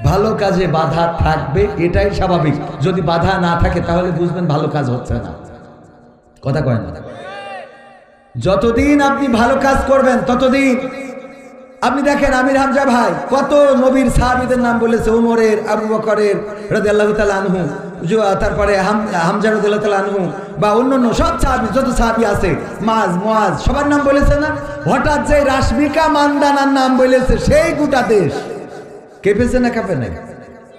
ভালো কাজে বাধা থাকবে, এটাই স্বাভাবিক। যদি বাধা না থাকে তাহলে বুঝবেন ভালো কাজ হচ্ছে না। কথা কয় না? যতদিন আপনি ভালো কাজ করবেন ততদিন। আপনি দেখেন আমির হামজা ভাই কত নবীর সাহাবীদের নাম বলেছে, ওমরের, আবু বকরের রাদিয়াল্লাহু তাআলা আনহু, তারপরে হামজা রাদিয়াল্লাহু তাআলা আনহু, বা অন্যান্য সব সাহাবী, যত সাহাবী আছে, মুআজ সবার নাম বলেছে না? হঠাৎ যে রাশমিকা মান্দানার নাম বলেছে, সেই গোটা দেশ কেঁপেছে না কাঁপে নাই?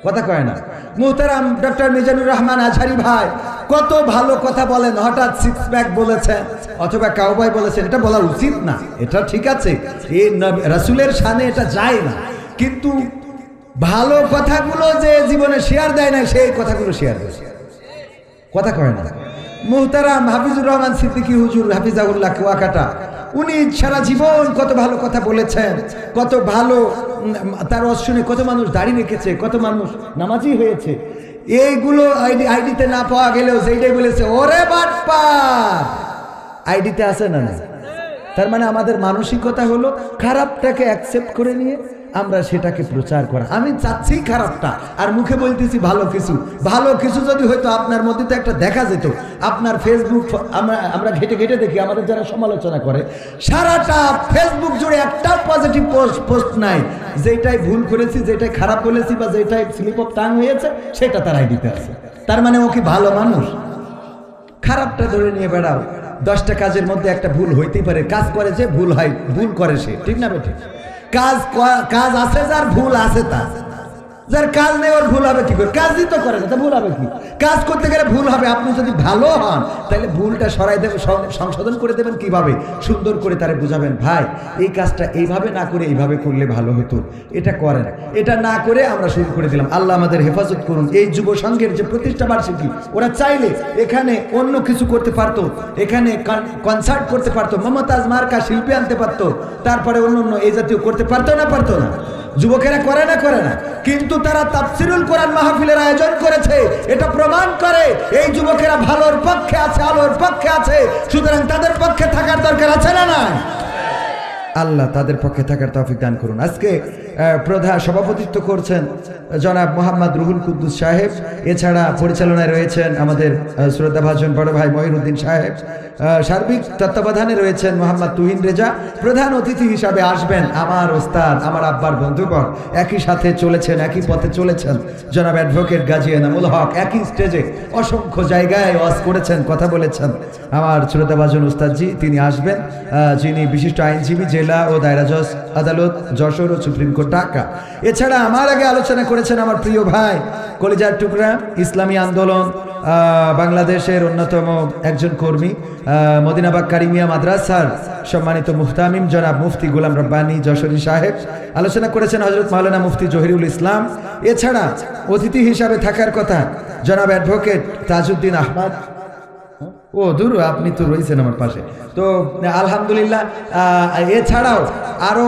কথা কয় না? মুহতারাম ডক্টর মিজানুর রহমান আজহারি ভাই কত ভালো কথা বলেন, হঠাৎ সিক্স প্যাক বলেছেন অথবা কাউবয় বলেছেন। এটা বলা উচিত না, এটা ঠিক আছে, এই রাসূলের শানে এটা যায় না, কিন্তু ভালো কথাগুলো যে জীবনে শেয়ার দেয় না, সেই কথাগুলো শেয়ার দেয়। কথা কয় না? মুহতারাম হাফিজুর রহমান সিদ্দিকী হুজুর হাফিজাহুল্লাহ কুয়াকাটা, উনি সারা জীবন কত ভালো কথা বলেছেন, কত ভালো, তার শুনে কত মানুষ দাড়ি রেখেছে, কত মানুষ নামাজি হয়েছে। এইগুলো আইডিতে না পাওয়া গেলেও যেইটাই বলেছে, ওরে বাটপার, আইডিতে আছে না? না। তার মানে আমাদের মানসিকতা হলো খারাপটাকে অ্যাকসেপ্ট করে নিয়ে আমরা সেটাকে প্রচার করা। আমি চাচ্ছি খারাপটা, আর মুখে বলতেছি ভালো কিছু। ভালো কিছু যদি হয়তো আপনার মধ্যে তো একটা দেখা যেত। আপনার ফেসবুক আমরা ঘেটে ঘেটে দেখি, আমাদের যারা সমালোচনা করে, সারাটা ফেসবুক জুড়ে একটা পজিটিভ পোস্ট নাই। যেটাই ভুল করেছি, যেটাই খারাপ বলেছি, বা যেটাই স্লিপ অফ টাং হয়েছে, সেটা তার আইডিতে আছে। তার মানে ও কি ভালো মানুষ? খারাপটা ধরে নিয়ে বেড়াও। 10টা কাজের মধ্যে একটা ভুল হইতেই পারে। কাজ করে যে ভুল হয়, ভুল করে সে, ঠিক না বেঠিক? কাজ আছে যার, ভুল আছে তার। যার কাজ নেই ওর ভুল হবে কি করে? কাজই তো করে না, তা ভুল হবে কি? কাজ করতে গেলে ভুল হবে। আপনি যদি ভালো হন তাহলে ভুলটা সরাই দেবেন, সংশোধন করে দেবেন। কিভাবে? সুন্দর করে তারে বুঝাবেন, ভাই এই কাজটা এইভাবে না করে এইভাবে করলে ভালো হতো, এটা করেন। এটা না করে আমরা শুরু করে দিলাম। আল্লাহ আমাদের হেফাজত করুন। এই যুব সংঘের যে প্রতিষ্ঠা বার্ষিকী, ওরা চাইলে এখানে অন্য কিছু করতে পারতো, এখানে কনসার্ট করতে পারতো, মমতাজ মার্কা শিল্পী আনতে পারতো, তারপরে অন্য এই জাতীয় করতে পারতো না? পারতো না? যুবকেরা করে না? করে না? কিন্তু তারা তাফসিরুল কোরআন মাহফিলের আয়োজন করেছে। এটা প্রমাণ করে এই যুবকেরা ভালোর পক্ষে আছে, আলোর পক্ষে আছে। সুতরাং তাদের পক্ষে থাকার দরকার আছে না? না, আল্লাহ তাদের পক্ষে থাকার তৌফিক দান করুন। আজকে প্রধান সভাপতিত্ব করছেন জনাব মোহাম্মদ রুহুল কুদ্দুস সাহেব। এছাড়া পরিচালনায় রয়েছেন আমাদের শ্রদ্ধাভাজন বড় ভাই মহিরুদ্দিন সাহেব। সার্বিক তত্ত্বাবধানে রয়েছেন মোহাম্মদ তুহিন রেজা। প্রধান অতিথি হিসাবে আসবেন আমার ওস্তাদ, আমার আব্বার বন্ধুগণ, একই সাথে চলেছেন, একই পথে চলেছেন, জনাব অ্যাডভোকেট গাজী এনামুল হক। একই স্টেজে অসংখ্য জায়গায় ওয়াজ করেছেন, কথা বলেছেন আমার শ্রদ্ধাভাজন উস্তাদজি। তিনি আসবেন, যিনি বিশিষ্ট আইনজীবী, জেলা ও দায়রা জজ আদালত যশোর ও সুপ্রিম কোর্ট ঢাকা। এছাড়া আমার আগে আলোচনা করেছেন আমার প্রিয় ভাই, কলিজার টুকরা, ইসলামী আন্দোলন বাংলাদেশের অন্যতম একজন কর্মী, মদিনাবাগ কারিমিয়া মাদ্রাসার সম্মানিত মুহতামিম জনাব মুফতি গোলাম রব্বানী যশোরী সাহেব। আলোচনা করেছেন হযরত মাওলানা মুফতি জহিরুল ইসলাম। এছাড়া অতিথি হিসাবে থাকার কথা জনাব অ্যাডভোকেট তাজউদ্দিন আহমদ। ও দূর, আপনি তো রয়েছেন আমার পাশে, তো আলহামদুলিল্লাহ। এছাড়াও আরও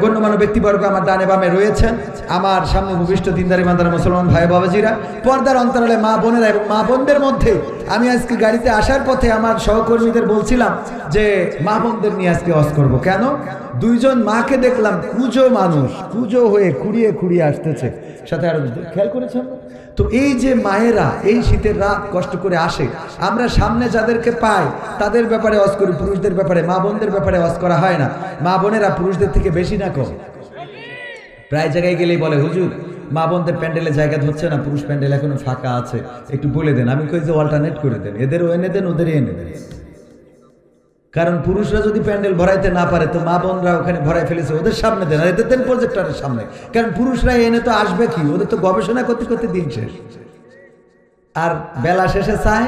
গণ্যমান্য ব্যক্তিবর্গ আমার ডানে বামে রয়েছেন। আমার সামনে ভূমিষ্ঠ দিনদারি মানদার মুসলমান ভাই বাবাজিরা, পর্দার অন্তরালে মা বোনেরা, এবং মা বোনদের মধ্যে আমি আজকে গাড়িতে আসার পথে আমার সহকর্মীদের বলছিলাম যে মা বোনদের নিয়ে আজকে ওয়াজ করব। কেন? 2জন মাকে দেখলাম কুজো মানুষ, কুজো হয়ে খুঁড়িয়ে খুঁড়িয়ে আসতেছে, সাথে আরো খেয়াল করেছেন। তো এই যে মায়েরা এই শীতের রাত কষ্ট করে আসে, আমরা সামনে যাদেরকে পাই তাদের ব্যাপারে ওয়াজ করি, পুরুষদের ব্যাপারে, মা বোনদের ব্যাপারে ওয়াজ করা হয় না। মা বোনেরা পুরুষদের থেকে বেশি না কম? প্রায় জায়গায় গেলেই বলে, হুজুর মা বোনদের প্যান্ডেলে জায়গা ধরছে না, পুরুষ প্যান্ডেল এখনো ফাঁকা আছে, একটু বলে দেন। আমি কই যে অল্টারনেট করে দেন, এদেরও এনে দেন, ওদেরই এনে দেন। কারণ পুরুষরা যদি প্যান্ডেল ভরাইতে না পারে তো মা বোনরা ওখানে ভরাই ফেলেছে, ওদের সামনে দেন, আর এদের দেন প্রজেক্টরের সামনে। কারণ পুরুষরা এনে তো আসবে কি, ওদের তো গবেষণা করতে করতে দিন শেষ। আর বেলা শেষে চায়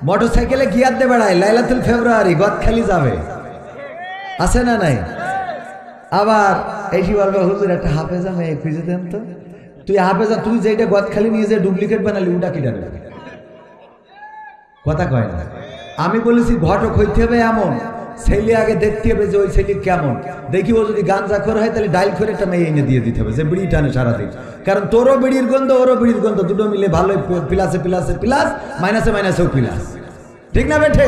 মোটর সাইকেলে গিয়ার দিয়ে বেড়ায়, লাইলাতুল ফেব্রুয়ারি গদখালি যাবে, আছে না নাই? আবার এসি বলবে, হুজুর একটা হাফেজা মেয়ে খুঁজে দেন তো। তুই হাফেজা, তুই যেটা গদখালি নিয়ে যে ডুপ্লিকেট বানালি, ওটা কি ডাকবে? কথা কয় না। আমি বলেছি ঘটক হইতে হবে এমন ছেলে, আগে দেখতে হবে যে ওই ছেলে কেমন। দেখি ও যদি গাঞ্জাখোর হয় তাহলে ডাইল করে একটা মেয়ে এনে দিয়ে দিতে হবে, যে বিড়ি টানে সারাদিন। কারণ তোরও বিড়ির গন্ধ, ওরও বিড়ির গন্ধ, দুটো মিলে ভালোই প্লাসে প্লাসে প্লাস, মাইনাসে মাইনাসেও প্লাস, ঠিক না বেঠে?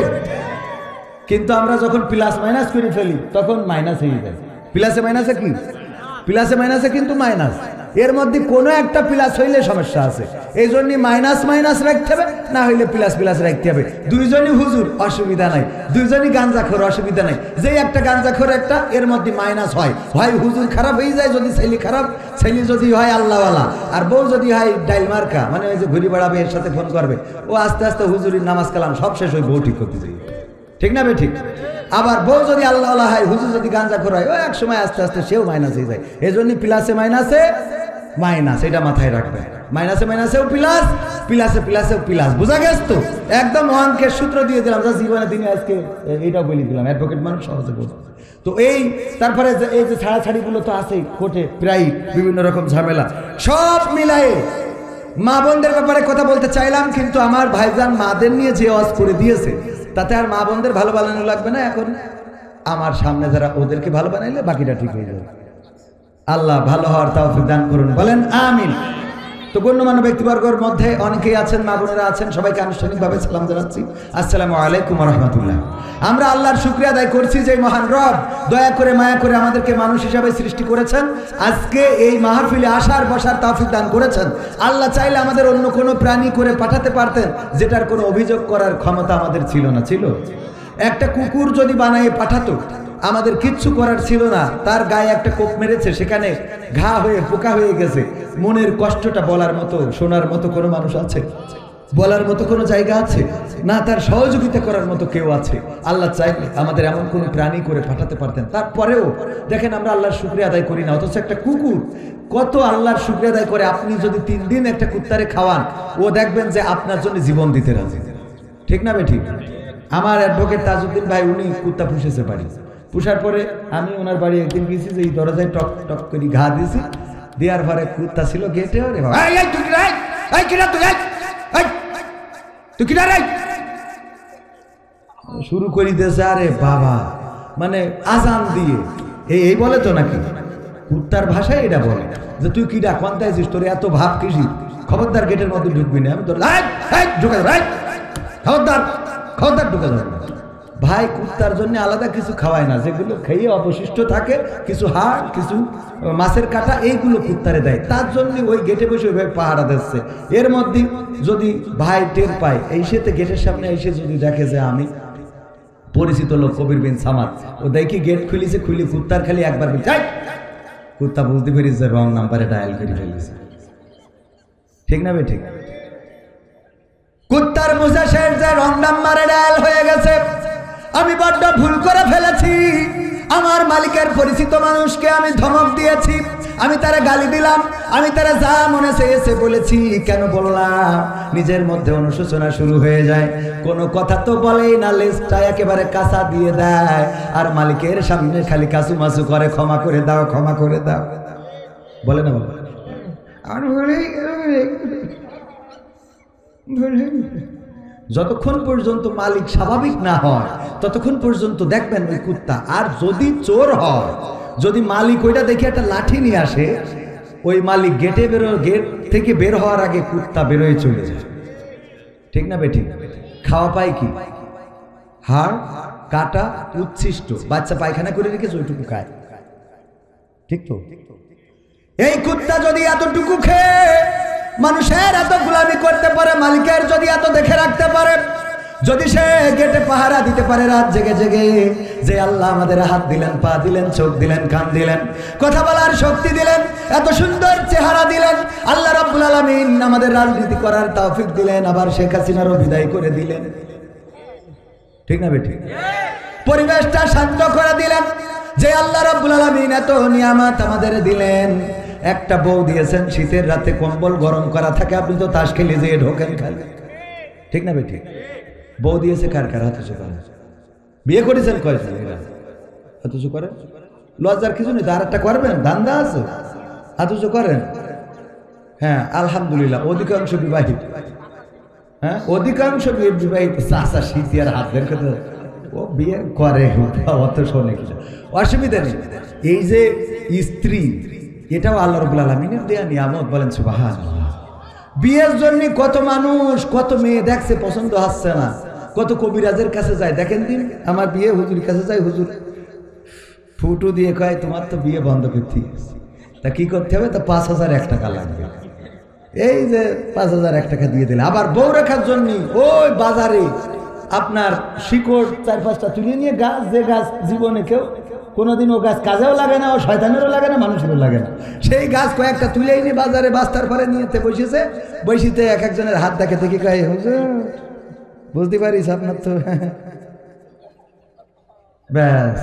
কিন্তু আমরা যখন প্লাস মাইনাস করে ফেলি তখন মাইনাস হয়ে যায়। প্লাসে মাইনাসে কি? প্লাসে মাইনাসে কিন্তু মাইনাস। এর মধ্যে কোনো একটা প্লাস হইলে সমস্যা আছে, এই জন্য মাইনাস মাইনাস রাখতে হবে, না হইলে প্লাস প্লাস রাখতে হবে। দুইজনই হুজুর অসুবিধা নাই, দুইজনই গাঞ্জাখোর অসুবিধা নাই। যে একটা গাঞ্জাখোর একটা এর মধ্যে মাইনাস হয়, হয় হুজুর খারাপ হয়ে যায় যদি ছেলে খারাপ, ছেলে যদি হয় আল্লাহওয়ালা, আর বউ যদি হয় ডাইল মার্কা, মানে ওই যে ঘুরি বেড়াবে, এর সাথে ফোন করবে, ও আস্তে আস্তে হুজুরির নামাজ কালাম সব শেষ হয়ে বউ ঠিক করতে যাই, ঠিক না বে ঠিক? আবার বউ যদি আল্লাহওয়ালা হয়, হুজুর যদি গাঞ্জাখোর হয়, ও এক সময় আস্তে আস্তে সেও মাইনাস হয়ে যায়। এই জন্য প্লাসে মাইনাসে মাইনাস, এটা মাথায় রাখবে। মাইনাসে মাইনাসেও প্লাস, প্লাসে প্লাসেও প্লাস। বোঝা গেছে তো? একদম অঙ্কের সূত্র দিয়ে দিলাম, যা জীবনে তিনি আজকে এইটাও বলে দিলাম, অ্যাডভোকেট মানুষ সহজে বলতে। তো এই তারপরে এই যে ছাড়াছাড়িগুলো তো আছেই কোর্টে, প্রায় বিভিন্ন রকম ঝামেলা, সব মিলায়ে মা বোনদের ব্যাপারে কথা বলতে চাইলাম, কিন্তু আমার ভাইজান মাদের নিয়ে যে ওয়াজ করে দিয়েছে তাতে আর মা বোনদের ভালো বানানো লাগবে না। এখন আমার সামনে যারা, ওদেরকে ভালো বানাইলে বাকিটা ঠিক হয়ে যাবে। আল্লাহ ভালো হওয়ার তৌফিক দান করুন, বলেন আমিন। তো গণ্যমান্য ব্যক্তিবর্গের মধ্যে অনেকেই আছেন, মা বোনেরা আছেন, সবাইকে আনুষ্ঠানিকভাবে সালাম জানাচ্ছি, আসসালামু আলাইকুম ওয়া রাহমাতুল্লাহ। আমরা আল্লাহর শুকরিয়া আদায় করছি যে মহান রব দয়া করে মায়া করে আমাদেরকে মানুষ হিসাবে সৃষ্টি করেছেন, আজকে এই মাহফিলে আসার বসার তৌফিক দান করেছেন। আল্লাহ চাইলে আমাদের অন্য কোনো প্রাণী করে পাঠাতে পারতেন, যেটার কোনো অভিযোগ করার ক্ষমতা আমাদের ছিল না। ছিল একটা কুকুর যদি বানিয়ে পাঠাতো, আমাদের কিচ্ছু করার ছিল না। তার গায়ে একটা কোপ মেরেছে, সেখানে ঘা হয়ে পোকা হয়ে গেছে, মনের কষ্টটা বলার মতো শোনার মতো কোনো মানুষ আছে? বলার মতো কোনো জায়গা আছে না? তার সহযোগিতা করার মতো কেউ আছে? আল্লাহ চাইলে আমাদের এমন কোনো প্রাণী করে পাঠাতে পারতেন। তারপরেও দেখেন আমরা আল্লাহর শুকরিয়া আদায় করি না, অথচ একটা কুকুর কত আল্লাহর শুকরিয়া আদায় করে। আপনি যদি 3 দিন একটা কুত্তারে খাওয়ান, ও দেখবেন যে আপনার জন্য জীবন দিতে রাজি, ঠিক না বেঠিক? আমার অ্যাডভোকেট তাজউদ্দিন ভাই, উনি কুত্তা পুষেছে বাড়ি, পুষার পরে আমি ওনার বাড়ি একদিন গেছি, যে এই দরজায় টক টক করে ঘা দিয়েছি, দেওয়ার পরে কুত্তা ছিল গেটে, শুরু করে দিয়েছে। আরে বাবা, মানে আজান দিয়ে এই বলে তো নাকি, কুত্তার ভাষায় এটা বলে যে তুই কিডা কোনটায় আছিস, তোর এত ভাব কিসি, খবরদার গেটের মধ্যে ঢুকবি না। আমি তোর ঢুকে খবরদার খবরদার ঢুকে যাবে। ভাই কুত্তার জন্য আলাদা কিছু খাওয়ায় না, যেগুলো খেয়ে অবশিষ্ট থাকে, কিছু হাড়, কিছু মাছের কাটা, এইগুলো কুত্তারে দেয়। তার জন্য ওই গেটে বসে ওইভাবে পাহারা দিচ্ছে। এর মধ্যে যদি ভাই টের পায়, এই সেতে গেটের সামনে এসে যদি দেখে যে আমি পরিচিত লোক কবির বিন সামাদ, ও দেখি গেট খুলিছে, খুলি কুত্তার খালি একবার যাই, কুত্তা বলতে পেরেছে রং নাম্বারে ডায়াল করে ফেলেছে, ঠিক না বে ঠিক? কুত্তার বুঝা শেষ যে রং নাম্বারে ডায়াল হয়ে গেছে, আমি বড্ড ভুল করে ফেলেছি, আমার মালিকের পরিচিত মানুষকে আমি ধমক দিয়েছি, আমি তারা গালি দিলাম, আমি তারা যা মনে চেয়েছে বলেছি। কেন বললাম? নিজের মধ্যে অনুশোচনা শুরু হয়ে যায়, কোনো কথা তো বলেই না, লেজটা একেবারে কাঁচা দিয়ে দেয়, আর মালিকের সামনে খালি কাসু মাসু করে, ক্ষমা করে দাও, ক্ষমা করে দাও, বলে না বাবা? যতক্ষণ পর্যন্ত মালিক স্বাভাবিক না হয় ততক্ষণ পর্যন্ত দেখবেন ওই কুত্তা। আর যদি চোর হয়, যদি মালিক ওইটা দেখে একটা লাঠি নিয়ে আসে, ওই মালিক গেট থেকে বের হওয়ার আগে কুত্তা বেরোয় চলে যায়, ঠিক না বেঠিক? খাওয়া পায় কি? হাড় কাটা উচ্ছিষ্ট, বাচ্চা পায়খানা করে রেখেছে ওইটুকু খায়, ঠিক তো? এই কুত্তা যদি এতটুকু খেয়ে মানুষের এত গোলামি করতে পারে, মালিকের যদি এত দেখে রাখতে পারে, যদি সে গেটে পাহারা দিতে পারে রাত জেগে জেগে, যে আল্লাহ আমাদের হাত দিলেন, পা দিলেন, চোখ দিলেন, কান দিলেন, কথা বলার শক্তি দিলেন, এত সুন্দর চেহারা দিলেন, আল্লাহ রাব্বুল আলামিন আমাদের রাজনীতি করার তৌফিক দিলেন, আবার শেখ হাসিনারও বিদায় করে দিলেন, ঠিক না বেঠিক? পরিবেশটা শান্ত করে দিলেন, যে আল্লাহ রাব্বুল আলামিন এত নিয়ামত আমাদের দিলেন। একটা বউ দিয়েছেন, শীতের রাতে কম্বল গরম করা থাকে, আপনি তো তাস খেলে যেয়ে ঢোকেন খালি, ঠিক না বেঠিক? বউ দিয়েছে কার কার? হাত উঁচু করেন। বিয়ে করেছেন কয়জন? হাত উঁচু করেন। লজ্জার কিছু নেই, আর একটা করবেন, ধান্দা আছে, হাত উঁচু করেন। হ্যাঁ আলহামদুলিল্লাহ, অধিকাংশ বিবাহিত, হ্যাঁ অধিকাংশ বিবাহিত। চাষা শীত আর হাত বের করতে, ও বিয়ে করে, অত শোনে কিনা, অসুবিধা নেই। এই যে স্ত্রী, এটাও আল্লাহ রাব্বুল আলামিনের দেয়া নিয়ামত, বলেন সুবহানাল্লাহ। বিয়ের জন্য কত মানুষ, কত মেয়ে দেখছে, পছন্দ হচ্ছে না, কত কবিরাজের কাছে যায়। দেখেন দিন আমার বিয়ে, হুজুর কাছে যায়, হুজুর ফুটু দিয়ে কয় তোমার তো বিয়ে বন্ধ করতে, তা কি করতে হবে? তা 5,001 টাকা লাগবে। এই যে 5,001 টাকা দিয়ে দিলে আবার বউ রাখার জন্য ওই বাজারে আপনার শিকড় 4-5টা তুলে নিয়ে গাছ, যে গাছ জীবনে কেউ কোনোদিন ও গাছ কাজেও লাগে না, ও শয়তানেরও লাগে না, মানুষেরও লাগে না, সেই গাছ কয়েকটা তুলে নিয়ে বাজারে বাস্তার পরে নিয়েতে বসেছে। বসিতে এক একজনের হাত দেখে দেখি কয়, হুজুর বুঝতে পারিস আপনার তো ব্যাস।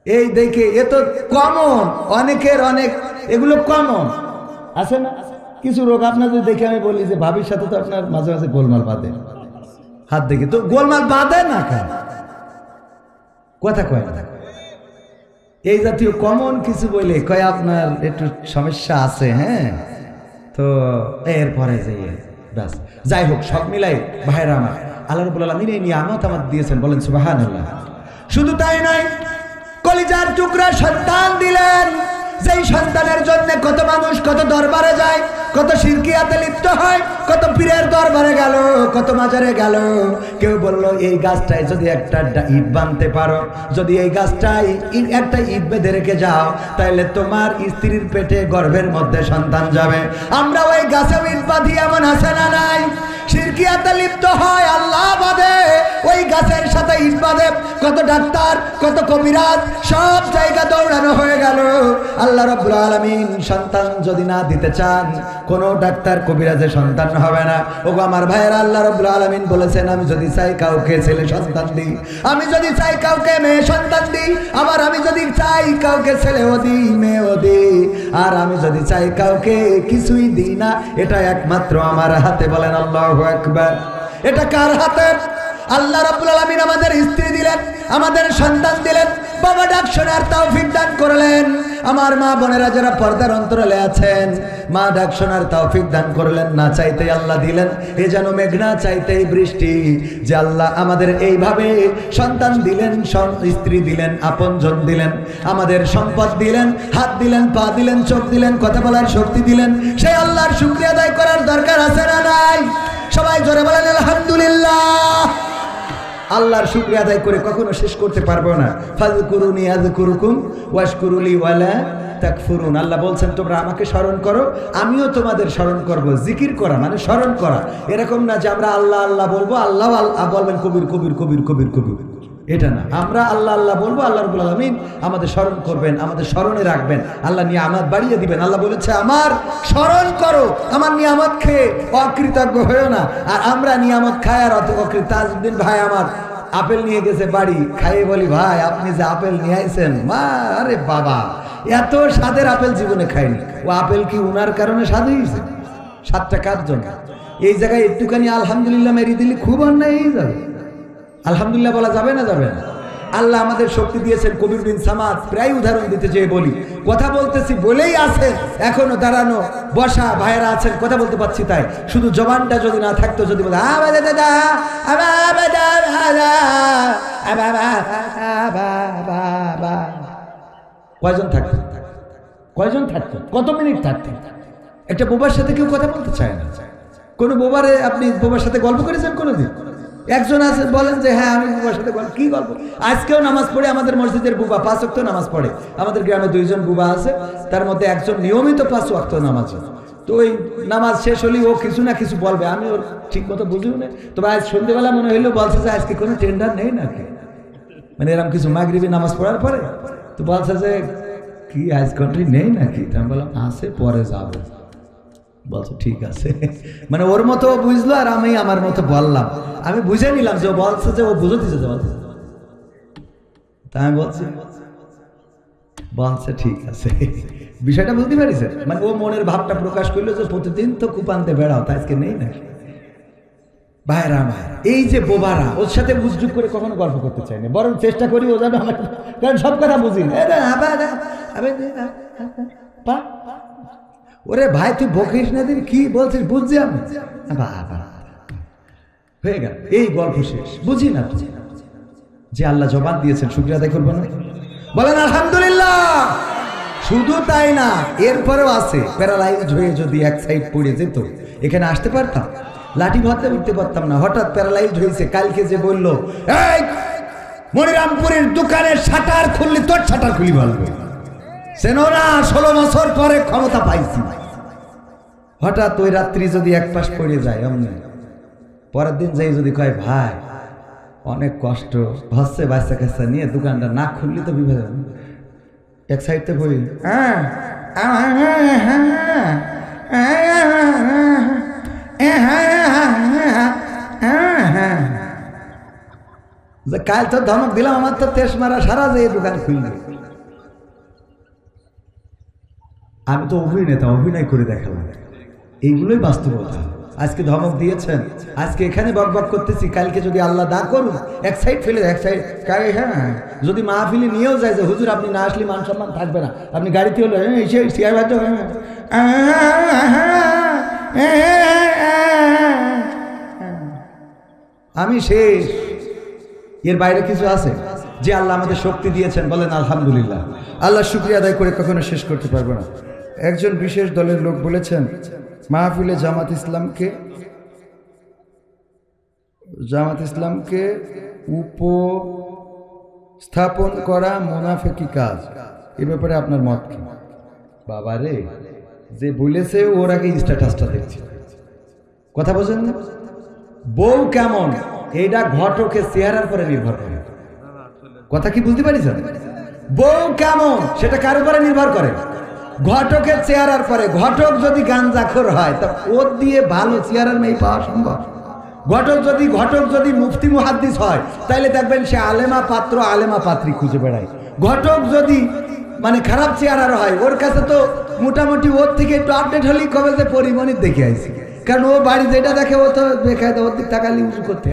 এই দেখে এ তো কমন, অনেকের অনেক এগুলো কমন আছে না কিছু রোগ। আপনার যদি দেখে আমি বলি যে ভাবির সাথে তো আপনার মাঝে মাঝে গোলমাল বাঁধে, হাত দেখে তো গোলমাল বাঁধে না কেন? কথা কয় না, এই জাতীয় কমন কিছু বলে কয় আপনার একটু সমস্যা আছে। হ্যাঁ, তো এরপরে যে ব্যাস, যাই হোক সব মিলাই ভাইরা আমার, আল্লাহ রাব্বুল আলামিন এই নিয়ামত আমার দিয়েছেন, বলেন সুবহানাল্লাহ। শুধু তাই নয়, কলিজার টুকরা সন্তান দিলেন, যেই সন্তানের জন্য কত মানুষ কত দরবারে যায়, কত শিরকিয়াতে লিপ্ত হয়, কত পীরের দরবারে গেল, কত মাজারে গেল। কেউ বলল এই গাছটায় যদি একটা ইট বাঁধতে পারো, যদি এই গাছটায় একটা ইট বেঁধে রেখে যাও, তাহলে তোমার স্ত্রীর পেটে গর্ভের মধ্যে সন্তান যাবে। আমরা ওই গাছে ইট বাঁধি, এমন আছে না নাই? শিরকিয়াতে লিপ্ত হয়, আল্লাহ বাদে ওই গাছের সাথে ইট বাঁধে। কত ডাক্তার, কত কবিরাজ, সব জায়গা দৌড়ানো হয়ে গেল। আল্লাহ রাব্বুল আলামিন সন্তান যদি না দিতে চান, কোনো ডাক্তার কবিরাজের সন্তান হবে না। ওগো আমার ভাইয়েরা, আল্লাহ রাব্বুল আলামিন বলেছেন, আমি যদি চাই কাউকে ছেলে সন্তান দিই, আমি যদি চাই কাউকে মেয়ে সন্তান দিই, আবার আমি যদি চাই কাউকে ছেলেও দিই, মেয়েও দিই, আর আমি যদি চাই কাউকে কিছুই দিই না, এটা একমাত্র আমার হাতে। বলেন আল্লাহু আকবার। এটা কার হাতে? আল্লাহ রাব্বুল আলামিন আমাদের স্ত্রী দিলেন, আমাদের সন্তান দিলেন, বাবা ডাক শোনার তৌফিক দান করলেন। আমার মা বোনেরা যারা পর্দার অন্তরালে আছেন, মা ডাক শোনার তৌফিক দান করলেন। না চাইতেই আল্লাহ দিলেন, এ যেন মেঘনা চাইতেই বৃষ্টি। যে আল্লাহ আমাদের এইভাবে সন্তান দিলেন, স্ত্রী দিলেন, আপনজন দিলেন, আমাদের সম্পদ দিলেন, হাত দিলেন, পা দিলেন, চোখ দিলেন, কথা বলার শক্তি দিলেন, সেই আল্লাহর শুকরিয়া আদায় করার দরকার আছে না নাই? সবাই জোরে বলেন আলহামদুলিল্লাহ। আল্লাহর শুকরিয়া আদায় করে কখনো শেষ করতে পারবো না। ফাযকুরুনি আযকুরুকুম ওয়াশকুরুলি ওয়ালা তাকফুরুন। আল্লাহ বলছেন তোমরা আমাকে স্মরণ করো, আমিও তোমাদের স্মরণ করব। জিকির করা মানে স্মরণ করা, এরকম না যে আমরা আল্লাহ আল্লাহ বলবো, আল্লাহ আল্লাহ বলবেন কবির কবির কবির কবির কবির, এটা না। আমরা আল্লাহ আল্লাহ বলবো, আল্লাহ রাব্বুল আলামিন আমাদের স্মরণ করবেন, আমাদের স্মরণে রাখবেন, আল্লাহ নিয়ামত বাড়িয়ে দিবেন। আল্লাহ বলেছে আমার স্মরণ করো, আমার নিয়ামত খেয়ে অকৃতজ্ঞ হয়েও না। আর আমরা নিয়ামত খাই আর অকৃতজ্ঞ। তাজউদ্দিন ভাই আমার আপেল নিয়ে গেছে বাড়ি, খাইয়ে বলি ভাই আপনি যে আপেল নিয়ে আইছেন, মা আরে বাবা এত স্বাদের আপেল জীবনে খায়নি। ও আপেল কি উনার কারণে স্বাদ হয়েছে? 7 টাকার জন্য এই জায়গায় একটুখানি আলহামদুলিল্লাহ মেরি দিলে খুব অন্যায় হয়ে যাবে। আলহামদুলিল্লাহ বলা যাবে না? যাবে না। আল্লাহ আমাদের শক্তি দিয়েছেন। কবির বিন সামাদ প্রায় উদাহরণ দিতে চেয়ে বলি, কথা বলতেছি বলেই আছেন এখনো দাঁড়ানো বসা ভাইয়েরা আছেন, কথা বলতে পারছি তাই। শুধু জবানটা যদি না থাকতো, যদি বলে কয়জন থাকতো? কয়জন থাকতো? কত মিনিট থাকতো? একটা বোবার সাথে কেউ কথা বলতে চায় না। কোনো বোবারে আপনি বোবার সাথে গল্প করেছেন কোনোদিন? একজন আছে বলেন যে হ্যাঁ আমি বুবার সাথে গল্প, কি গল্প? আজকেও নামাজ পড়ে আমাদের মসজিদের বুবা 5 ওয়াক্ত নামাজ পড়ে। আমাদের গ্রামে 2 জন বুবা আছে, তার মধ্যে একজন নিয়মিত 5 ওয়াক্ত নামাজ। তো ওই নামাজ শেষ হলেই ও কিছু না কিছু বলবে, আমি ওর ঠিক মতো বুঝিও না। তবে আজ সন্ধ্যেবেলা মনে হইলো বলছে যে আজকে কোনো টেন্ডার নেই নাকি, মানে এরকম কিছু মাগরিবি নামাজ পড়ার পরে তো বলছে যে কি আজ কন্ট্রি নেই নাকি? আমি বললাম আছে, পরে যাবো। বলছে ঠিক আছে, মানে ওর মতো বুঝলো আর আমি আমার মতো বললাম। আমি বুঝে নিলাম যে ও বলছে যে ও বুঝে দিচ্ছে, তাই আমি বলছে ঠিক আছে, বিষয়টা বুঝতে পারিছে। মানে ও মনের ভাবটা প্রকাশ করলো যে প্রতিদিন তো কুপান্তে বেড়াও, তাই আজকে নেই নাকি? ভাইরা আমার, এই যে বোবারা, ওর সাথে বুঝযুগ করে কখনো গল্প করতে চাই না, বরং চেষ্টা করি ও যাবে আমার, কারণ সব কথা বুঝি না। ওরে ভাই তুই বকিস না, দিন কি বলছিস বুঝছি আমি, হয়ে গেল এই গল্প শেষ। বুঝি না যে আল্লাহ জবান দিয়েছেন, শুকরিয়া আদায় করবো না? বলেন আলহামদুলিল্লাহ। শুধু তাই না, এরপরেও আছে প্যারালাইজড হয়ে যদি এক সাইড পড়ে যেত, এখানে আসতে পারতাম? লাঠি ভাতে উঠতে পারতাম না। হঠাৎ প্যারালাইজড হয়েছে, কালকে যে বললো এই মনিরামপুরের দোকানের শাটার খুললি তোর শাটার খুলি বলবো, সেনোরা 16 বছর পরে ক্ষমতা পাইছি, হঠাৎ ওই রাত্রি যদি এক পাশ পড়ে যায় অমনি পরের দিন যাই যদি কয় ভাই অনেক কষ্ট হচ্ছে, বাচ্চা কাচ্চা নিয়ে দোকানটা না খুললি তো বিভেদ, এক সাইডতে পড়ি কাল তো ধমক দিলাম, আমার তো তেজ মারা সারা যে দোকান খুলবে। আমি তো অভিনেতা, অভিনয় করে দেখালাম, এইগুলোই বাস্তবতা। আজকে ধমক দিয়েছেন, আজকে এখানে বকবক করতেছি, কালকে যদি আল্লাহ দা করুন এক সাইড ফেলে এক সাইড, হ্যাঁ যদি মাহফিলে নিয়েও যায় যে হুজুর আপনি না আসলে মান সম্মান থাকবে না, আপনি গাড়িতে হলো আমি শেষ, এর বাইরে কিছু আছে? যে আল্লাহ আমাদের শক্তি দিয়েছেন বলেন আলহামদুলিল্লাহ। আল্লাহ শুকরিয়া আদায় করে কখনো শেষ করতে পারবো না। একজন বিশেষ দলের লোক বলেছেন মাহফিলে জামাত ইসলামকে উপস্থাপন করা মুনাফিকি কাজ, এ ব্যাপারে আপনার মত কি? বাবা রে, যে বলেছে ওর আগে স্ট্যাটাসটা দেখছি, কথা বোঝেন না? বউ কেমন এইটা ঘটকের চেহারার পরে নির্ভর করে, কথা কি বুঝতে পারিস? বউ কেমন সেটা কার উপরে নির্ভর করে? ঘটকের চেহারার পরে। ঘটক যদি গাঞ্জাখোর হয় তা ওর দিয়ে ভালো চেহারার মেয়ে পাওয়া সম্ভব? ঘটক যদি মুফতি মুহাদ্দিস হয় তাহলে দেখবেন সে আলেমা পাত্র আলেমা পাত্রী খুঁজে বেড়ায়। ঘটক যদি মানে খারাপ চেহারার হয়, ওর কাছে তো মোটামুটি ওর থেকে একটু আপডেট হলেই কবে যে পরিমণির দেখে আইছি, কারণ ও বাড়ি যেটা দেখে ও তো দেখায়, ওর দিক তাকালি উঁচু করতে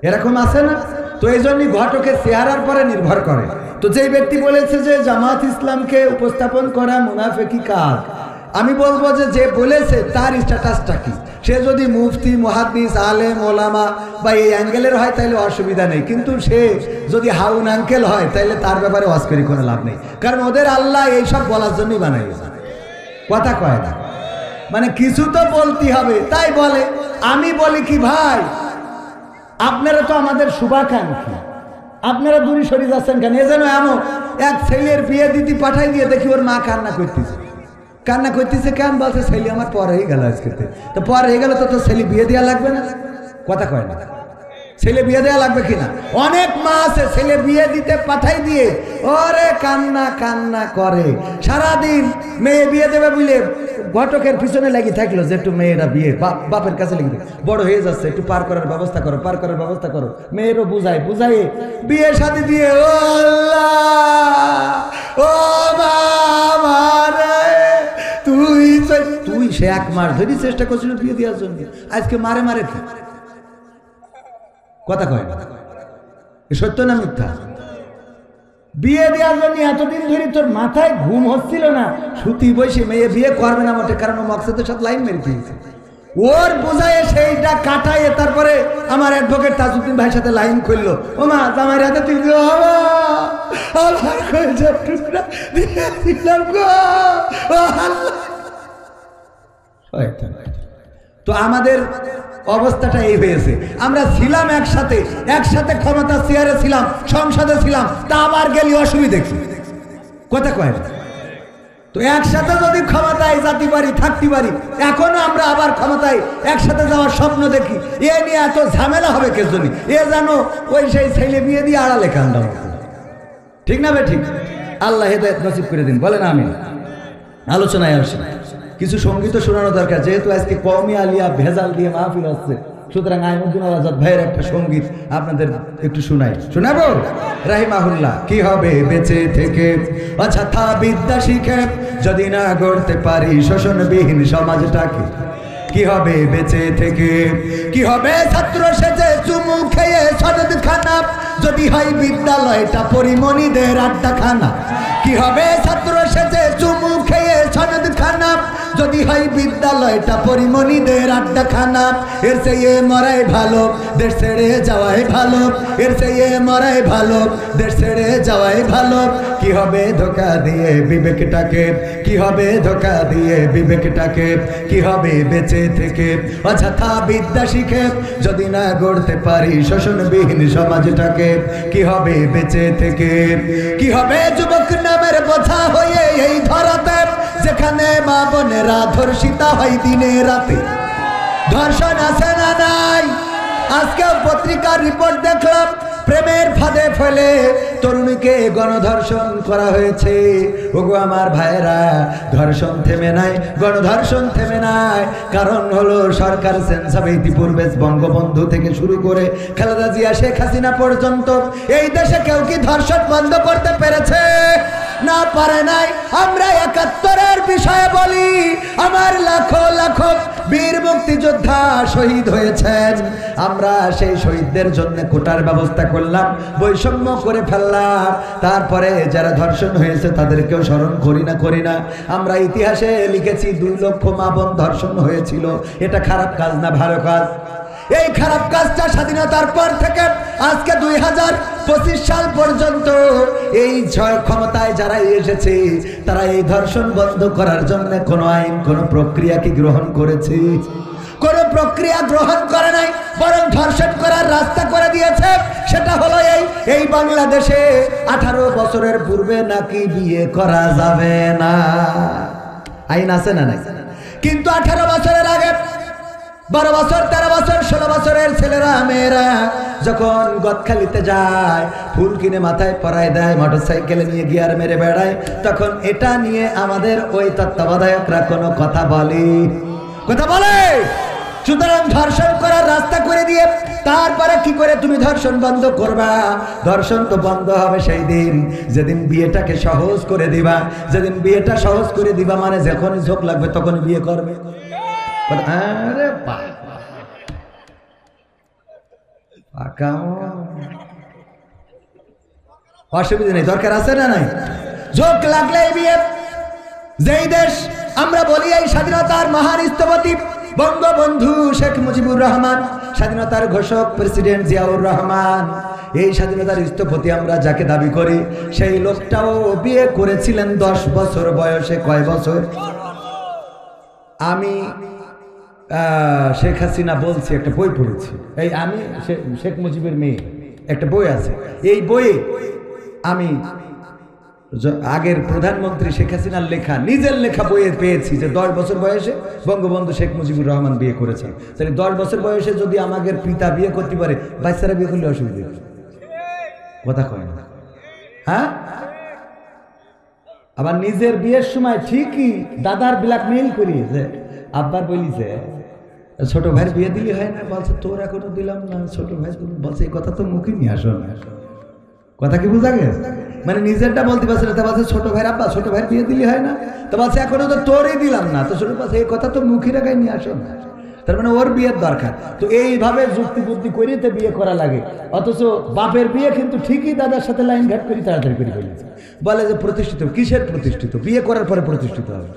এরকম আছে না? তো এই জন্যই ঘটকের চেহারার পরে নির্ভর করে। তো যেই ব্যক্তি বলেছে যে জামাত ইসলামকে উপস্থাপন করা মুনাফিকি কাজ, আমি বলবো যে বলেছে তার স্ট্যাটাসটা কি? সে যদি মুফতি মুহাদ্দিস আলেম ওলামা বা এই অ্যাঙ্গেলের হয় তাহলে অসুবিধা নেই, কিন্তু সে যদি হাউন আঙ্কেল হয় তাহলে তার ব্যাপারে অস্করি কোনো লাভ নেই, কারণ ওদের আল্লাহ এইসব বলার জন্যই বানাইছে, কথা কয় না, মানে কিছু তো বলতে হবে তাই বলে। আমি বলি কি ভাই, আপনারা তো আমাদের শুভাকাঙ্ক্ষী, আপনারা দূরে সরে যাচ্ছেন কেন? এ যেন এমন এক ছেলের বিয়ে দিতে পাঠাই দিয়ে দেখি ওর মা কান্না করতেছে কেন? বলছে ছেলে আমার পর হয়ে গেল আজকে, তো পর হয়ে গেল তো ছেলে বিয়ে দেওয়া লাগবে না, কথা কয় না? ছেলে বিয়ে দেওয়া লাগবে কিনা? অনেক মা আছে ছেলে বিয়ে দিতে পাঠাই দিয়ে ওরে কান্না করে সারাদিন, মেয়ে বিয়ে দেবে বুঝলে ঘটকের পিছনে লেগে থাকলো যে একটু মেয়েরা বিয়ে বাপের কাছে লেগে বড় হয়ে যাচ্ছে, একটু পার করার ব্যবস্থা করো, মেয়েরও বুঝায় বিয়ে শাদী দিয়ে ও আল্লাহ ও বাবা রে, তুই সে 1 মাস ধরে চেষ্টা করছিল বিয়ে দেওয়ার জন্য, আজকে মারে কথা কয় না, সত্য না মিথ্যা? বিয়ে দেওয়ার জন্য এতদিন ধরে তোর মাথায় ঘুম হচ্ছিল না, সুতি বসে মেয়ে বিয়ে করবে না মোটে, কারণ ও মকসদের সাথে লাইন মেরে দিয়েছে, ওর বোঝায় সেইটা কাটাইয়ে তারপরে আমার অ্যাডভোকেট তাজউদ্দিন ভাইয়ের সাথে লাইন খুললো, ও মা আমার হাতে তুই তো আমাদের অবস্থাটা এই হয়েছে। আমরা ছিলাম একসাথে ক্ষমতা চেয়ারে ছিলাম, সংসদে ছিলাম, তা আবার গেলি অসুবিধা কি, কথা কয় না? তো একসাথে যদি ক্ষমতায় যেতে পারি থাকতে পারি, এখনো আমরা আবার ক্ষমতায় একসাথে যাওয়ার স্বপ্ন দেখি, এ নিয়ে এত ঝামেলা হবে কে জন্য? এ জানো ওই সেই ছেলে বিয়ে দিয়ে আড়ালে কান্দা, ঠিক না বে ঠিক? আল্লাহ হেদায়েত নসিব করে দিন, বলেন আমিন। আলোচনায় আসে, কিছু সঙ্গীত শোনানো দরকার, যেহেতু আজকে কওমি আলিয়া ভেজাল দিয়ে মাহফিল হচ্ছে, সুতরাং আইমুদ্দিন আজাদ ভাইয়ের একটা সঙ্গীত আপনাদের একটু শোনাবো। রাহিমাহুল্লাহ, কি হবে বেঁচে থেকে অযথা বিদ্যা শিখে যদি না গড়তে পারি শোষণবিহীন সমাজটাকে? কি হবে বেঁচে থেকে, কি হবে ছাত্র সেজে চুমু খেয়ে সনদ খানা যদি হয় বিদ্যালয়টা পরিমণিদের আড্ডাখানা? কি হবে ছাত্র সেজে চুমু খেয়ে সনদ খানা যদি হয় বিদ্যালয়টা পরিমণিদের আড্ডাখানা, এর চেয়ে মরাই ভালো দেশ ছেড়ে যাওয়াই ভালো, এর চেয়ে মরাই ভালো দেশ ছেড়ে যাওয়াই ভালো। কি হবে ধোকা দিয়ে বিবেকটাকে, কি হবে ধোকা দিয়ে বিবেকটাকে, কি হবে বেঁচে থেকে অযথা বিদ্যা শিখে যদি না গড়তে পারি শোষণবিহীন সমাজটাকে, কি হবে বেঁচে থেকে। কি হবে যুবক নামের বোঝা হয়ে এই ধরাতে, যেখানে মা বোনেরা ধর্ষিতা হয় দিনে রাতে। ধর্ষণ আছে না নাই? আজকে পত্রিকার রিপোর্ট দেখলাম, প্রেমের ফাঁদে ফেলে তরুণীকে গণধর্ষণ করা হয়েছে। ওগো আমার ভাইরা, ধর্ষণ থেমে নাই, গণধর্ষণ থেমে নাই। কারণ হলো সরকার সেন্স হবে ইতিপূর্বে বঙ্গবন্ধু থেকে শুরু করে খালেদা জিয়া, শেখ হাসিনা পর্যন্ত এই দেশে কেউ কি ধর্ষণ বন্ধ করতে পেরেছে? না, পারে নাই। আমরা ৭১-এর বিষয়ে বলি, আমার লাখো লাখো বীর মুক্তিযোদ্ধা শহীদ হয়েছেন। আমরা সেই শহীদদের জন্য কোটার ব্যবস্থা করলাম, বৈষম্য করে ফেললাম। তারপরে যারা ধর্ষণ হয়েছে তাদেরকেও স্মরণ করি না। আমরা ইতিহাসে লিখেছি ২ লক্ষ মা বোন ধর্ষণ হয়েছিল। এটা খারাপ কাজ না ভালো কাজ? এই খারাপ কাজটা স্বাধীনতার পর থেকে আজকে ২০২৫ সাল পর্যন্ত এই ক্ষমতায় যারা এসেছে তারা এই ধর্ষণ বন্ধ করার জন্য কোনো আইন, কোনো প্রক্রিয়া কি গ্রহণ করেছে? কোনো প্রক্রিয়া গ্রহণ করে নাই, বরং ধর্ষণ করার রাস্তা করে দিয়েছে। সেটা হলো এই বাংলাদেশে 18 বছরের পূর্বে নাকি বিয়ে করা যাবে না। আইন আছে না নাই? কিন্তু 18 বছরের আগে 12 বছর, 13 বছর, 16 বছরের ছেলেরা মেয়েরা যখন গদখালিতে যায়, ফুল কিনে মাথায় পরায় দেয়, মোটরসাইকেলে নিয়ে গিয়ার মেরে বেড়ায়, তখন এটা নিয়ে আমাদের ওই তত্ত্বাবধায়করা কোনো কথা বলে? সুতরাং ধর্ষণ করার রাস্তা করে দিয়ে তারপরে কি করে তুমি ধর্ষণ বন্ধ করবা? ধর্ষণ তো বন্ধ হবে সেই দিন যেদিন বিয়েটাকে সহজ করে দিবা। যেদিন বিয়েটা সহজ করে দিবা মানে যখন ঝোঁক লাগবে তখন বিয়ে করবে। আরে অসুবিধা নেই, দরকার আছে না নাই? ঝোঁক লাগলে বিয়ে। যেই দেশ আমরা বলি এই স্বাধীনতার মহান স্থপতি বঙ্গবন্ধু শেখ মুজিবুর রহমান, স্বাধীনতার ঘোষক প্রেসিডেন্ট জিয়াউর রহমান, এই স্বাধীনতার স্থপতি আমরা যাকে দাবি করি, সেই লোকটাও বিয়ে করেছিলেন 10 বছর বয়সে। কয় বছর? আমি শেখ হাসিনা বলছি, একটা বই পড়েছি, এই আমি শেখ মুজিবের মেয়ে, একটা বই আছে। এই বইয়ে আমি আগের প্রধানমন্ত্রী শেখ হাসিনার লেখা, নিজের লেখা বইয়ে পেয়েছি যে 10 বছর বয়সে বঙ্গবন্ধু শেখ মুজিবুর রহমান বিয়ে করেছেন। তাহলে 10 বছর বয়সে যদি আমাদের পিতা বিয়ে করতে পারে, বাচ্চারা বিয়ে করলে অসুবিধা? কথা কয় না? হ্যাঁ, আবার নিজের বিয়ের সময় ঠিকই দাদার ব্ল্যাকমেইল করিয়ে যে আব্বার বলিছে ছোট ভাইয়ের বিয়ে দিলে হয় না, বলছে তোর এখনো দিলাম না, ছোট ভাই বলছে এই কথা তো মুখে নিয়ে আসো না। কথা কি বোঝা গেছে? মানে নিজেরটা বলতে পারছে না, তা বলছে ছোট ভাইয়ের আব্বা ছোট ভাইয়ের বিয়ে দিলে হয় না, তো বলছে এখনো তো তোরই দিলাম না, তো ছোট বলছে এই কথা তো মুখে রেখায় নিয়ে আসো না। তার মানে ওর বিয়ের দরকার। তো এইভাবে যুক্তি বুদ্ধি করিয়ে তো বিয়ে করা লাগে। অথচ বাপের বিয়ে কিন্তু ঠিকই দাদার সাথে লাইন ঘাট করি তাড়াতাড়ি করে ফেলেছে। বলে যে প্রতিষ্ঠিত, কিসের প্রতিষ্ঠিত? বিয়ে করার পরে প্রতিষ্ঠিত হবে।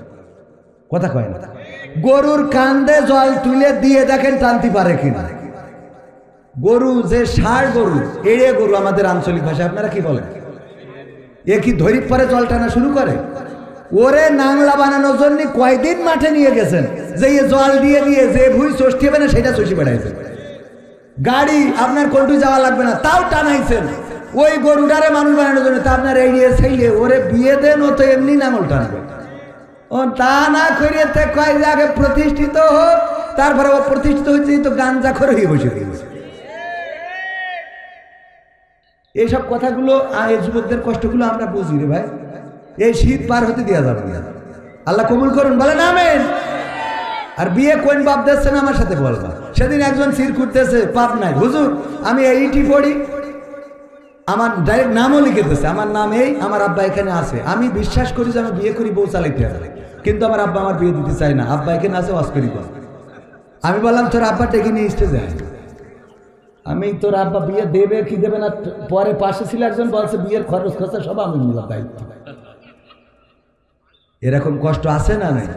কথা কয় না? গরুর কান্দে জল তুলে দিয়ে দেখেন টানতে পারে কিনা। গরু যে ষাঁড় গরু, এড়ে গরু আমাদের আঞ্চলিক ভাষায়, আপনারা কি বলেন? এ কি ধরি পরে জল টানা শুরু করে? ওরে নাংলা বানানোর জন্য কয়দিন মাঠে নিয়ে গেছেন যে জল দিয়ে দিয়ে যে ভুঁই চষতে হবে না সেটা চষি বেড়াইছেন। গাড়ি আপনার কোনটু যাওয়া লাগবে না, তাও টানাইছেন ওই গরুটারে মানুষ বানানোর জন্য। তা আপনার এড়িয়ে ছেলে ওরে বিয়ে দেন, ও তো এমনি নাঙল টানবে। ও তা না করিয়ে কয় যে আগে প্রতিষ্ঠিত হোক, তারপরে ও প্রতিষ্ঠিত হচ্ছে তো গাঞ্জা করে হয়ে বসে দিয়েছে। এইসব কথাগুলো এই যুবকদের কষ্টগুলো আমরা বুঝি রে ভাই। এই শীত পার হতে দেওয়া যাবে না। আল্লাহ কবুল করুন, বলেন আমিন। আর বিয়ে কোন বাপ দিচ্ছে না আমার সাথে বলবা। সেদিন একজন সির খুঁড়তেছে, পাপ নাই হুজুর আমি এইটি পড়ি, আমার ডাইরেক্ট নামও লিখে দিচ্ছে, আমার নাম এই, আমার আব্বা এখানে আছে, আমি বিশ্বাস করি যে আমি বিয়ে করি বউ চালাইতে হবে, কিন্তু আমার আব্বা আমার বিয়ে দিতে চায় না, আব্বা এখানে আছে ওয়াজ করি। আমি বললাম তোর আব্বা ডেকে নিয়ে স্টেজে যায়। আমি তোর আব্বা বিয়ে দেবে কি দেবে না, পরে পাশে ছিল একজন বলছে বিয়ের খরচ খরচা সব আমি নিলাম দায়িত্ব। এরকম কষ্ট আছে না নাই?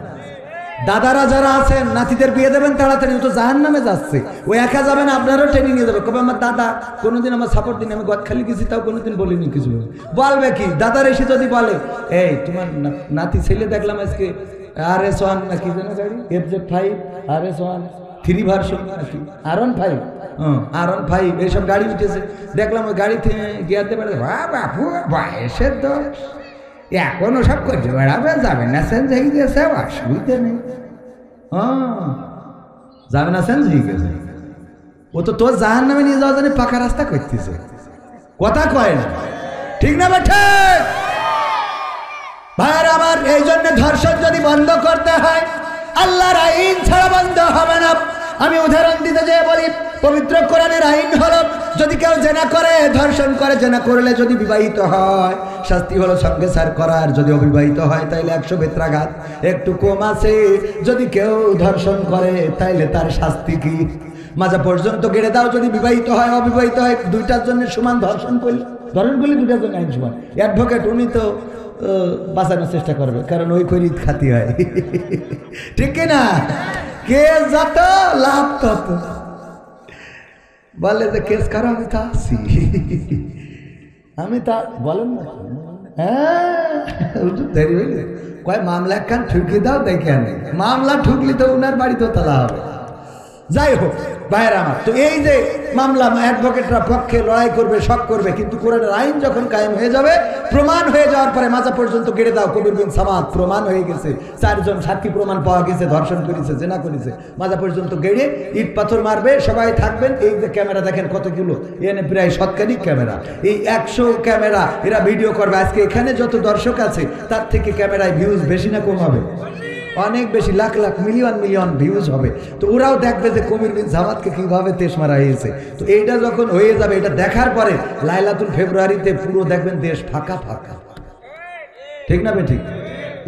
দাদারা যারা আছেন নাতিদের বিয়ে দেবেন তাড়াতাড়ি, ও তো জাহান্নামে যাচ্ছে, ও একা যাবেন, আপনারও ট্রেনিং নিয়ে যাবে। কবে আমার দাদা কোনোদিন আমার সাপোর্ট দিন, আমি গদখালি গেছি তাও কোনোদিন বলিনি কিছু। বলবে কি দাদার এসে যদি বলে এই তোমার নাতি ছেলে দেখলাম আজকে RS1 নাকি যেন গাড়ি FZ5 RS1 3 ভার্সন নাকি R15 R15 এইসব গাড়ি উঠেছে, দেখলাম ওই গাড়িতে গিয়াতে পারে, বাপু বয়সের তো এখন ওসব করছে বেড়াবে, যাবে না চেঞ্জ হয়ে গেছে, অসুবিধা নেই। যাবে না চেঞ্জ হয়ে গেছে, ও তো তোর জাহান্নামে নিয়ে যাওয়ার জন্য পাকা রাস্তা করতেছে, কথা কয় না, ঠিক না বেঠে ভাইয়ের আমার। এই জন্য ধর্ষণ যদি বন্ধ করতে হয় আল্লাহর আইন ছাড়া বন্ধ হবে না। আমি উদাহরণ দিতে যেয়ে বলি, পবিত্র কোরআনের আইন হলো যদি কেউ জেনা করে, ধর্ষণ করে, জেনা করলে যদি বিবাহিত হয় শাস্তি হলো সঙ্গে সার করার, যদি অবিবাহিত হয় তাইলে 100 বেত্রাঘাত, একটু কম আছে। যদি কেউ ধর্ষণ করে তাইলে তার শাস্তি কি? মাজা পর্যন্ত গেড়ে দাও। যদি বিবাহিত হয় অবিবাহিত হয় দুইটার জন্য সমান ধর্ষণ করলে, দুইটার জন্য আইন সমান। অ্যাডভোকেট উনি তো বাঁচানোর চেষ্টা করবে, কারণ ওই খরিদ খাতি হয়, ঠিক না? কেস যত লাভ তত, বলে যে কেস করো, আমি তা আসি, আমি তা বলেন না, হ্যাঁ কয় মামলা একখান ঠুকি দাও, দেখে আনে মামলা ঠুকলি তো উনার বাড়িতেও তালা হবে। যাই হোক ভাইয়ের আমার, তো এই যে মামলা অ্যাডভোকেটরা পক্ষে লড়াই করবে, সব করবে, কিন্তু কোরআনের আইন যখন কায়েম হয়ে যাবে, প্রমাণ হয়ে যাওয়ার পরে মাজা পর্যন্ত গেড়ে দাও। কবির বিন সামাদ প্রমাণ হয়ে গেছে, 4 জন সাক্ষী প্রমাণ পাওয়া গেছে, ধর্ষণ করেছে, জেনা করেছে, মাজা পর্যন্ত গেড়ে ইট পাথর মারবে, সবাই থাকবেন। এই যে ক্যামেরা দেখেন কতগুলো, এখানে প্রায় 100 ক্যামেরা, এই 100 ক্যামেরা এরা ভিডিও করবে। আজকে এখানে যত দর্শক আছে তার থেকে ক্যামেরায় ভিউজ বেশি না কম হবে? অনেক বেশি, lakh lakh million million views হবে। তো ওরাও দেখবে যে কবির বিন জামাতকে কিভাবে তেজ মারা হয়েছে। তো এইটা যখন হয়ে যাবে, এটা দেখার পরে লাইলাতুল ফেব্রুয়ারিতে পুরো দেখবেন দেশ ফাঁকা ফাঁকা, ঠিক না ঠিক?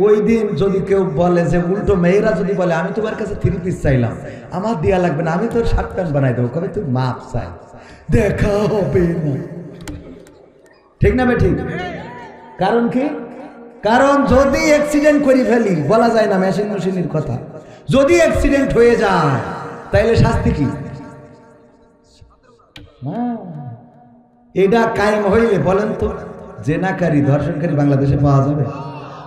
ওই দিন যদি কেউ বলে যে, উল্টো মেয়েরা যদি বলে আমি তোমার কাছে 3 পিস চাইলাম, আমার দেয়া লাগবে না, আমি তোর শার্ট প্যান্ট বানাই দেবো, কবে তুই মাপ চাই, দেখা হবে না, ঠিক না ঠিক? কারণ কি? কারণ যদি অ্যাক্সিডেন্ট করে ফেলি, বলা যায় না মেশিনের কথা, যদি অ্যাক্সিডেন্ট হয়ে যায় তাইলে শাস্তি কি? এটা কায়েম হইলে বলেন তো জেনাকারী ধর্ষণকারী বাংলাদেশে পাওয়া যাবে?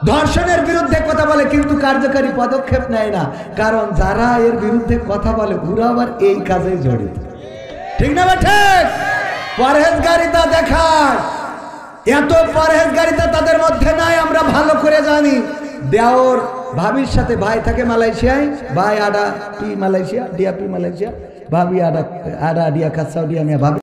ধর্ষণের বিরুদ্ধে কথা বলে কিন্তু কার্যকারী পদক্ষেপ নেয় না, কারণ যারা এর বিরুদ্ধে কথা বলে ওরা আবার এই কাজে জড়িত, ঠিক না ঠিক? পরহেজগারিতা দেখায়, এত পরহেজগারিতা তাদের মধ্যে নাই, আমরা ভালো করে জানি। দেওর ভাবির সাথে, ভাই থাকে মালয়েশিয়ায়, ভাই আডা পি মালয়েশিয়া, ডিয়া পি মালয়েশিয়া, ভাবি আডা ডিয়া কাছাও ডিয়া মিয়া, ভাবি